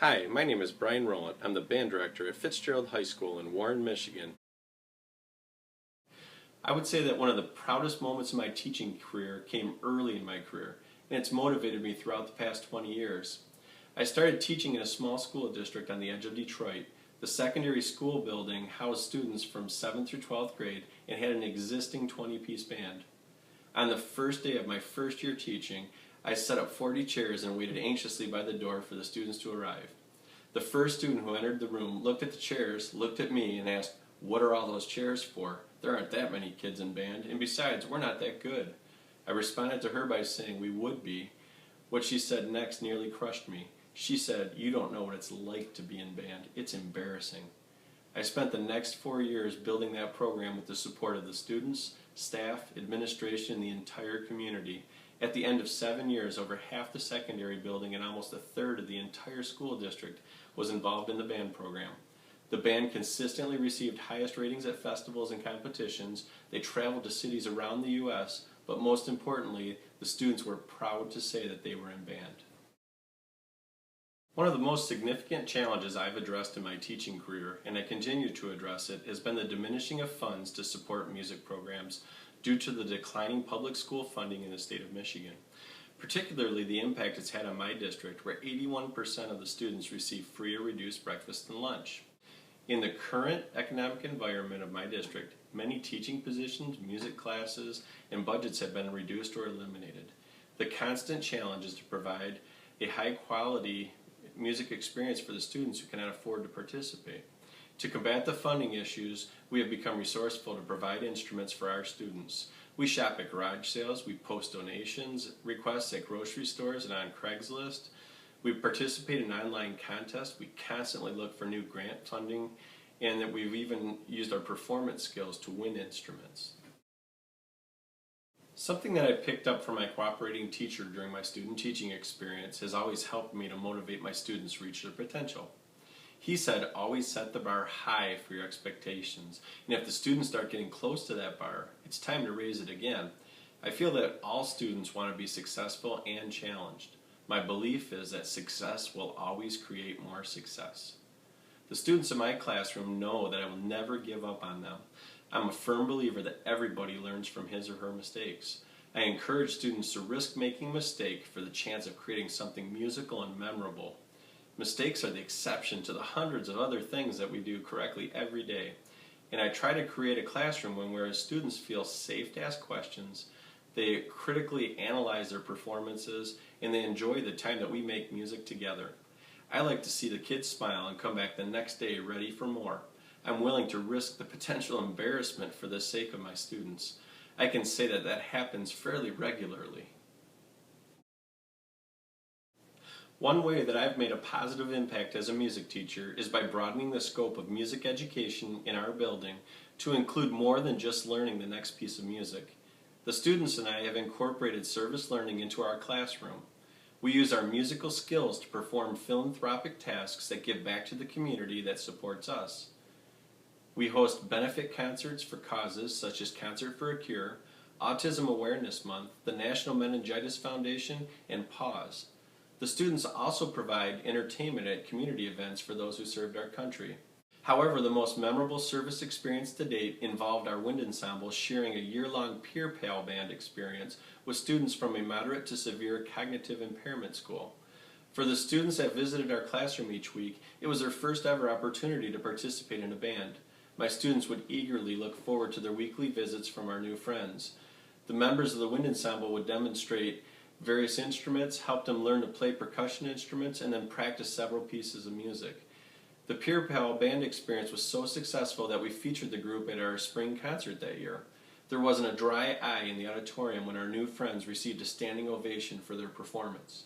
Hi, my name is Brian Roelandt. I'm the band director at Fitzgerald High School in Warren, Michigan. I would say that one of the proudest moments of my teaching career came early in my career, and it's motivated me throughout the past 20 years. I started teaching in a small school district on the edge of Detroit. The secondary school building housed students from 7th through 12th grade and had an existing 20-piece band. On the first day of my first year teaching, I set up 40 chairs and waited anxiously by the door for the students to arrive. The first student who entered the room looked at the chairs, looked at me, and asked, "What are all those chairs for? There aren't that many kids in band, and besides, we're not that good." I responded to her by saying we would be. What she said next nearly crushed me. She said, "You don't know what it's like to be in band. It's embarrassing." I spent the next 4 years building that program with the support of the students, staff, administration, and the entire community. At the end of 7 years, over half the secondary building and almost a third of the entire school district was involved in the band program. The band consistently received highest ratings at festivals and competitions. They traveled to cities around the U.S., but most importantly, the students were proud to say that they were in band. One of the most significant challenges I've addressed in my teaching career, and I continue to address it, has been the diminishing of funds to support music programs due to the declining public school funding in the state of Michigan. Particularly the impact it's had on my district, where 81% of the students receive free or reduced breakfast and lunch. In the current economic environment of my district, many teaching positions, music classes, and budgets have been reduced or eliminated. The constant challenge is to provide a high-quality music experience for the students who cannot afford to participate. To combat the funding issues, we have become resourceful to provide instruments for our students. We shop at garage sales, we post donations requests at grocery stores and on Craigslist. We participate in online contests, we constantly look for new grant funding, and that we've even used our performance skills to win instruments. Something that I picked up from my cooperating teacher during my student teaching experience has always helped me to motivate my students to reach their potential. He said, always set the bar high for your expectations, and if the students start getting close to that bar, it's time to raise it again. I feel that all students want to be successful and challenged. My belief is that success will always create more success. The students in my classroom know that I will never give up on them. I'm a firm believer that everybody learns from his or her mistakes. I encourage students to risk making a mistake for the chance of creating something musical and memorable. Mistakes are the exception to the hundreds of other things that we do correctly every day. And I try to create a classroom where students feel safe to ask questions, they critically analyze their performances, and they enjoy the time that we make music together. I like to see the kids smile and come back the next day ready for more. I'm willing to risk the potential embarrassment for the sake of my students. I can say that that happens fairly regularly. One way that I've made a positive impact as a music teacher is by broadening the scope of music education in our building to include more than just learning the next piece of music. The students and I have incorporated service learning into our classroom. We use our musical skills to perform philanthropic tasks that give back to the community that supports us. We host benefit concerts for causes such as Concert for a Cure, Autism Awareness Month, the National Meningitis Foundation, and PAWS. The students also provide entertainment at community events for those who served our country. However, the most memorable service experience to date involved our wind ensemble sharing a year-long peer pal band experience with students from a moderate to severe cognitive impairment school. For the students that visited our classroom each week, it was their first ever opportunity to participate in a band. My students would eagerly look forward to their weekly visits from our new friends. The members of the wind ensemble would demonstrate various instruments, help them learn to play percussion instruments, and then practice several pieces of music. The Peer Pal band experience was so successful that we featured the group at our spring concert that year. There wasn't a dry eye in the auditorium when our new friends received a standing ovation for their performance.